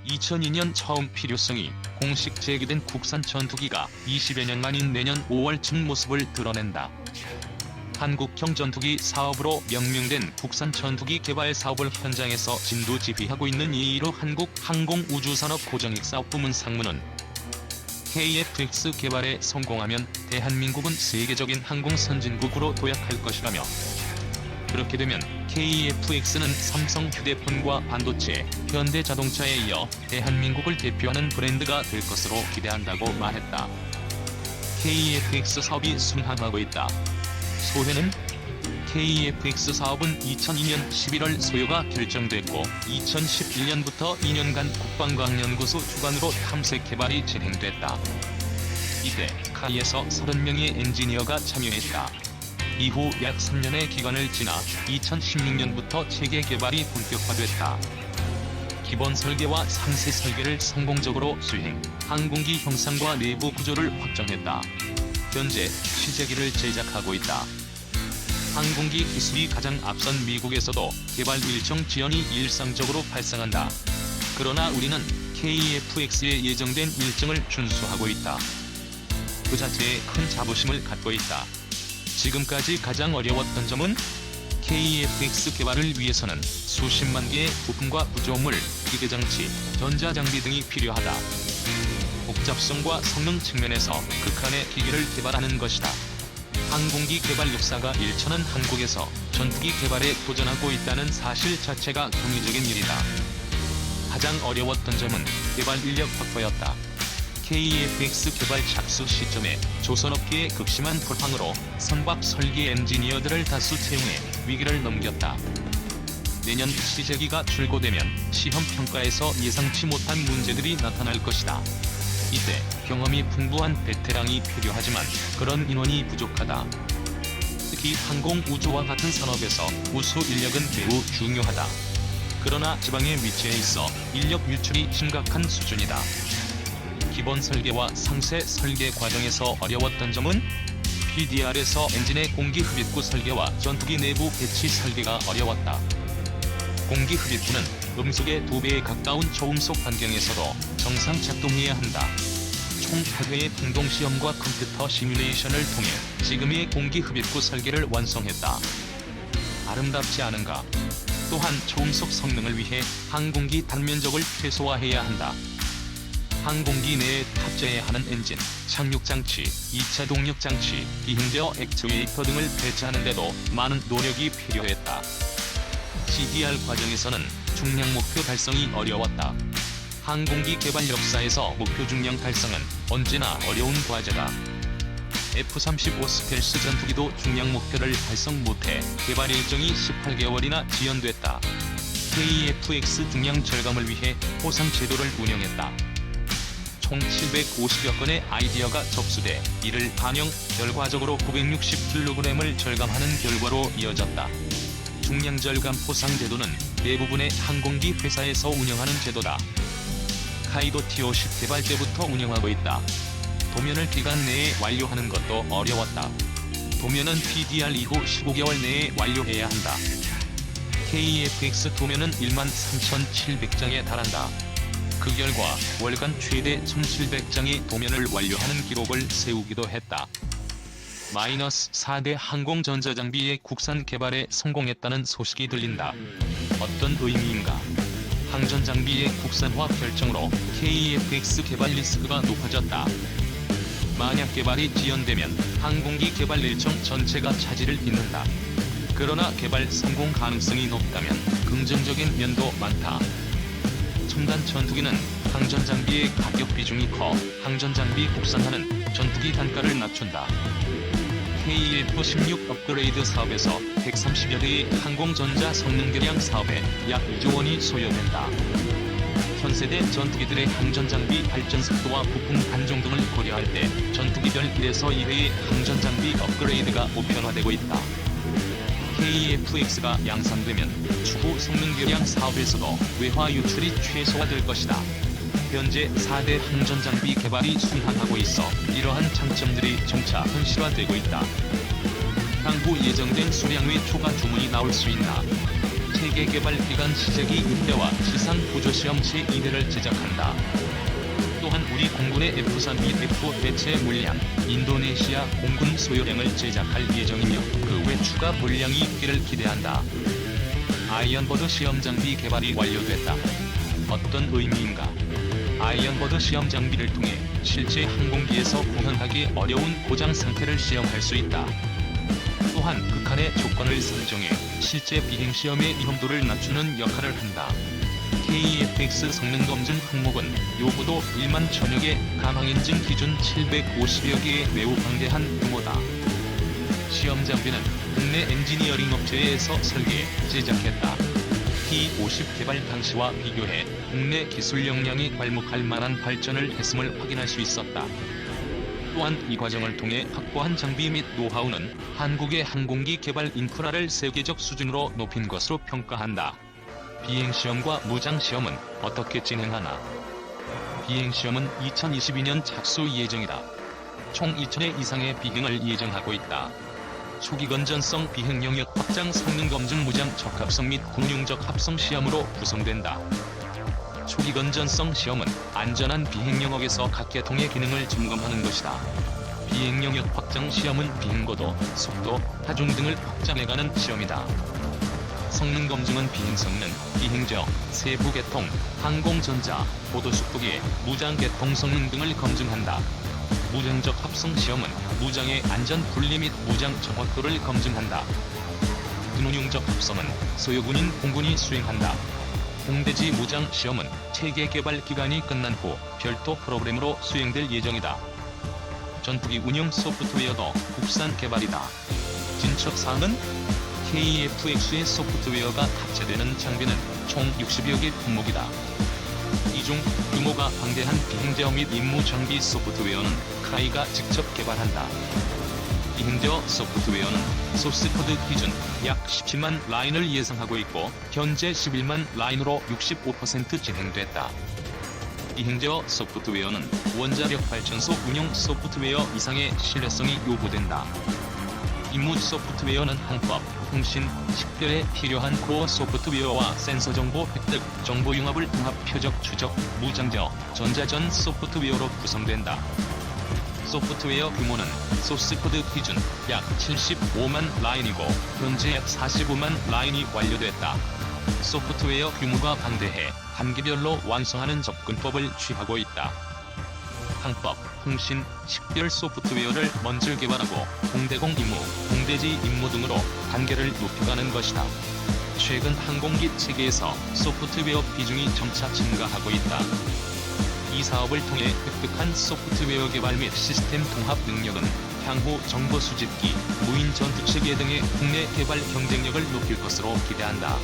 2002년 처음 필요성이 공식 제기된 국산 전투기가 20여 년 만인 내년 5월쯤 모습을 드러낸다. 한국형 전투기 사업으로 명명된 국산 전투기 개발 사업을 현장에서 진두지휘하고 있는 이의로 한국항공우주산업 고정익사업부문 상무는 KF-X 개발에 성공하면 대한민국은 세계적인 항공 선진국으로 도약할 것이라며, 그렇게 되면 KF-X는 삼성 휴대폰과 반도체, 현대자동차에 이어 대한민국을 대표하는 브랜드가 될 것으로 기대한다고 말했다. KF-X 사업이 순항하고 있다. 소회는 KF-X 사업은 2002년 11월 소요가 결정됐고 2011년부터 2년간 국방과학연구소 주관으로 탐색 개발이 진행됐다. 이때 카이에서 30명의 엔지니어가 참여했다. 이후 약 3년의 기간을 지나 2016년부터 체계 개발이 본격화됐다. 기본 설계와 상세 설계를 성공적으로 수행, 항공기 형상과 내부 구조를 확정했다. 현재 시제기를 제작하고 있다. 항공기 기술이 가장 앞선 미국에서도 개발 일정 지연이 일상적으로 발생한다. 그러나 우리는 KF-X에 예정된 일정을 준수하고 있다. 그 자체에 큰 자부심을 갖고 있다. 지금까지 가장 어려웠던 점은 KF-X 개발을 위해서는 수십만 개의 부품과 구조물, 기계장치, 전자장비 등이 필요하다. 복잡성과 성능 측면에서 극한의 기계를 개발하는 것이다. 항공기 개발 역사가 일천한 한국에서 전투기 개발에 도전하고 있다는 사실 자체가 경이적인 일이다. 가장 어려웠던 점은 개발 인력 확보였다. KF-X 개발 착수 시점에 조선업계의 극심한 불황으로 선박 설계 엔지니어들을 다수 채용해 위기를 넘겼다. 내년 시제기가 출고되면 시험평가에서 예상치 못한 문제들이 나타날 것이다. 이때 경험이 풍부한 베테랑이 필요하지만 그런 인원이 부족하다. 특히 항공우주와 같은 산업에서 우수 인력은 매우 중요하다. 그러나 지방의 위치에 있어 인력 유출이 심각한 수준이다. 기본 설계와 상세 설계 과정에서 어려웠던 점은 PDR에서 엔진의 공기 흡입구 설계와 전투기 내부 배치 설계가 어려웠다. 공기 흡입구는 음속의 2배에 가까운 초음속 환경에서도 정상 작동해야 한다. 총 8회의 풍동시험과 컴퓨터 시뮬레이션을 통해 지금의 공기 흡입구 설계를 완성했다. 아름답지 않은가? 또한 초음속 성능을 위해 항공기 단면적을 최소화해야 한다. 항공기 내에 탑재해야 하는 엔진, 착륙장치, 2차 동력장치, 비행제어 액추에이터 등을 배치하는 데도 많은 노력이 필요했다. CDR 과정에서는 중량 목표 달성이 어려웠다. 항공기 개발 역사에서 목표 중량 달성은 언제나 어려운 과제다. F-35 스텔스 전투기도 중량 목표를 달성 못해 개발 일정이 18개월이나 지연됐다. KF-X 중량 절감을 위해 포상 제도를 운영했다. 총 750여 건의 아이디어가 접수돼 이를 반영, 결과적으로 960kg을 절감하는 결과로 이어졌다. 중량 절감 포상 제도는 대부분의 항공기 회사에서 운영하는 제도다. 카이도 T-50 개발 때부터 운영하고 있다. 도면을 기간 내에 완료하는 것도 어려웠다. 도면은 PDR 이후 15개월 내에 완료해야 한다. KF-X 도면은 13,700장에 달한다. 그 결과 월간 최대 1,700장의 도면을 완료하는 기록을 세우기도 했다. -4대 항공 전자장비의 국산 개발에 성공했다는 소식이 들린다. 어떤 의미인가? 항전장비의 국산화 결정으로 KF-X 개발 리스크가 높아졌다. 만약 개발이 지연되면 항공기 개발 일정 전체가 차질을 빚는다. 그러나 개발 성공 가능성이 높다면 긍정적인 면도 많다. 첨단 전투기는 항전장비의 가격 비중이 커 항전장비 국산화는 전투기 단가를 낮춘다. KF-16 업그레이드 사업에서 130여 대의 항공전자 성능 개량 사업에 약 2조 원이 소요된다. 현세대 전투기들의 항전장비 발전 속도와 부품 단종 등을 고려할 때 전투기별 1에서 2회의 항전장비 업그레이드가 보편화되고 있다. KF-X가 양산되면 추후 성능 개량 사업에서도 외화 유출이 최소화될 것이다. 현재 4대 항전장비 개발이 순항하고 있어 이러한 장점들이 점차 현실화되고 있다. 향후 예정된 수량 외 추가 주문이 나올 수 있나? 세계 개발 기간 시제기 6대와 지상 구조시험 제2대를 제작한다. 또한 우리 공군의 F-3 및 F 대체 물량, 인도네시아 공군 소요량을 제작할 예정이며 그 외 추가 물량이 있기를 기대한다. 아이언버드 시험 장비 개발이 완료됐다. 어떤 의미인가? 아이언버드 시험 장비를 통해 실제 항공기에서 구현하기 어려운 고장 상태를 시험할 수 있다. 또한 극한의 조건을 설정해 실제 비행 시험의 위험도를 낮추는 역할을 한다. KEFX 성능 검증 항목은 요구도 1만 천여 개, 가망 인증 기준 750여 개의 매우 방대한 규모다. 시험 장비는 국내 엔지니어링 업체에서 설계, 제작했다. P-50 개발 당시와 비교해 국내 기술 역량이 괄목할 만한 발전을 했음을 확인할 수 있었다. 또한 이 과정을 통해 확보한 장비 및 노하우는 한국의 항공기 개발 인프라를 세계적 수준으로 높인 것으로 평가한다. 비행시험과 무장시험은 어떻게 진행하나? 비행시험은 2022년 착수 예정이다. 총 2,000회 이상의 비행을 예정하고 있다. 초기 건전성 비행 영역 확장 성능 검증 무장 적합성 및 군용적 합성 시험으로 구성된다. 초기 건전성 시험은 안전한 비행 영역에서 각 계통의 기능을 점검하는 것이다. 비행 영역 확장 시험은 비행고도, 속도, 하중 등을 확장해가는 시험이다. 성능 검증은 비행 성능, 비행적, 세부 계통, 항공전자, 보도속도계, 무장 계통 성능 등을 검증한다. 무장적 합성 시험은 무장의 안전 분리 및 무장 정확도를 검증한다. 군용적 합성은 소요군인 공군이 수행한다. 공대지 무장 시험은 체계 개발 기간이 끝난 후 별도 프로그램으로 수행될 예정이다. 전투기 운영 소프트웨어도 국산 개발이다. 진척사항은 KEFX의 소프트웨어가 탑재되는 장비는 총 60여 개 품목이다. 이 중 규모가 방대한 비행제어 및 임무 장비 소프트웨어는 카이가 직접 개발한다. 비행제어 소프트웨어는 소스코드 기준 약 17만 라인을 예상하고 있고 현재 11만 라인으로 65% 진행됐다. 비행제어 소프트웨어는 원자력 발전소 운영 소프트웨어 이상의 신뢰성이 요구된다. 임무 소프트웨어는 항법, 통신, 식별에 필요한 코어 소프트웨어와 센서 정보 획득, 정보 융합을 통합 표적 추적, 무장저, 전자전 소프트웨어로 구성된다. 소프트웨어 규모는 소스코드 기준 약 75만 라인이고 현재 약 45만 라인이 완료됐다. 소프트웨어 규모가 방대해 단계별로 완성하는 접근법을 취하고 있다. 항법, 통신, 식별 소프트웨어를 먼저 개발하고 공대공 임무, 공대지 임무 등으로 단계를 높여가는 것이다. 최근 항공기 체계에서 소프트웨어 비중이 점차 증가하고 있다. 이 사업을 통해 획득한 소프트웨어 개발 및 시스템 통합 능력은 향후 정보 수집기, 무인 전투체계 등의 국내 개발 경쟁력을 높일 것으로 기대한다.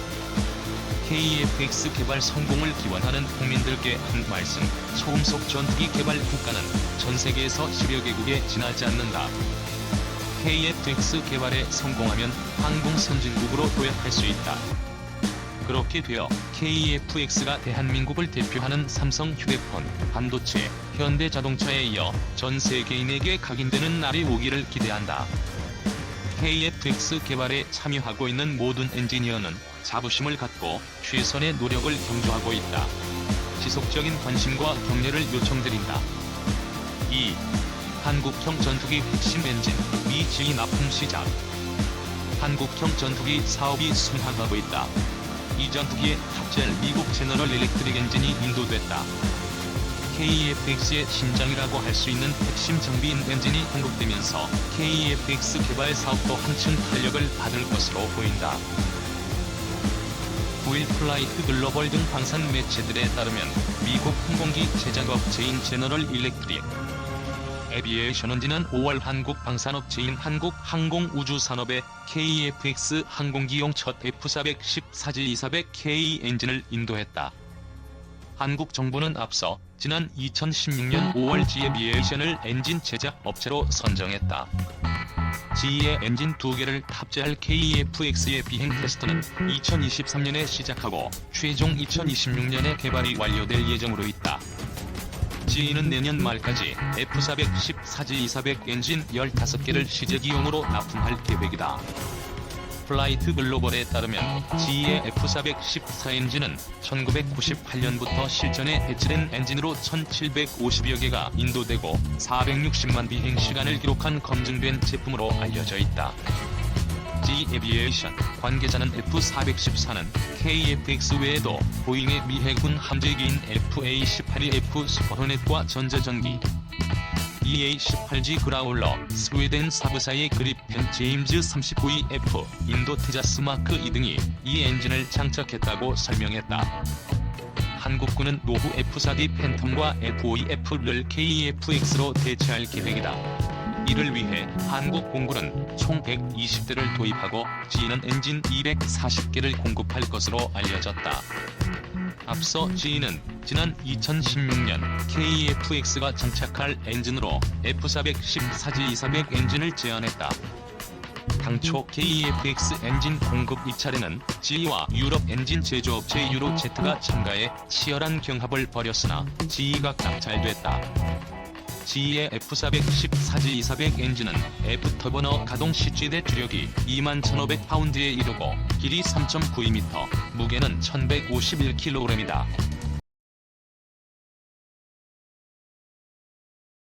KEFX 개발 성공을 기원하는 국민들께 한 말씀. 초음속 전투기 개발 국가는 전 세계에서 10여 개국에 지나지 않는다. KEFX 개발에 성공하면 항공 선진국으로 도약할 수 있다. 그렇게 되어 KEFX가 대한민국을 대표하는 삼성 휴대폰, 반도체, 현대자동차에 이어 전 세계인에게 각인되는 날이 오기를 기대한다. KEFX 개발에 참여하고 있는 모든 엔지니어는 자부심을 갖고 최선의 노력을 경주하고 있다. 지속적인 관심과 격려를 요청드린다. 2. 한국형 전투기 핵심 엔진, 미 지위 납품 시작. 한국형 전투기 사업이 순항하고 있다. 이 전투기에 탑재할 미국 제너럴 일렉트릭 엔진이 인도됐다. KEFX의 심장이라고 할 수 있는 핵심 장비인 엔진이 공급되면서 KEFX 개발 사업도 한층 탄력을 받을 것으로 보인다. 9일 플라이트 글로벌 등 방산 매체들에 따르면 미국 항공기 제작업체인 제너럴 일렉트릭 에비에이션은 지난 5월 한국 방산업체인 한국항공우주산업에 KEFX 항공기용 첫 F410-4G200K 엔진을 인도했다. 한국 정부는 앞서 지난 2016년 5월 지에비에이션을 엔진 제작 업체로 선정했다. 지의 엔진 2개를 탑재할 KEFX의 비행 테스트는 2023년에 시작하고 최종 2026년에 개발이 완료될 예정으로 있다. 지는 내년 말까지 F410-4G200 엔진 15개를 시제기용으로 납품할 계획이다. 플라이트 글로벌에 따르면 GE의 F414 엔진은 1998년부터 실전에 배치된 엔진으로 1750여 개가 인도되고 460만 비행 시간을 기록한 검증된 제품으로 알려져 있다. GE 에비에이션 관계자는 F414는 KF-X 외에도 보잉의 미 해군 함재기인 FA-18E/F 슈퍼호넷과 전자전기 EA-18G 그라울러, 스웨덴 사브사의 그리펜 제임즈 39E/F, 인도 테자스 마크 2 등이 이 엔진을 장착했다고 설명했다. 한국군은 노후 F4D 팬텀과 F5E/F를 KF-X로 대체할 계획이다. 이를 위해 한국 공군은 총 120대를 도입하고 GE는 엔진 240개를 공급할 것으로 알려졌다. 앞서 GE는 지난 2016년 KF-X가 장착할 엔진으로 F414G200 엔진을 제안했다. 당초 KF-X 엔진 공급 입찰에는 GE와 유럽 엔진 제조업체 유로제트가 참가해 치열한 경합을 벌였으나 GE가 낙찰됐다. GE의 F414G200 엔진은 F터버너 가동 시 최대 주력이 21,500파운드에 이르고 길이 3.92m, 무게는 1,151kg이다.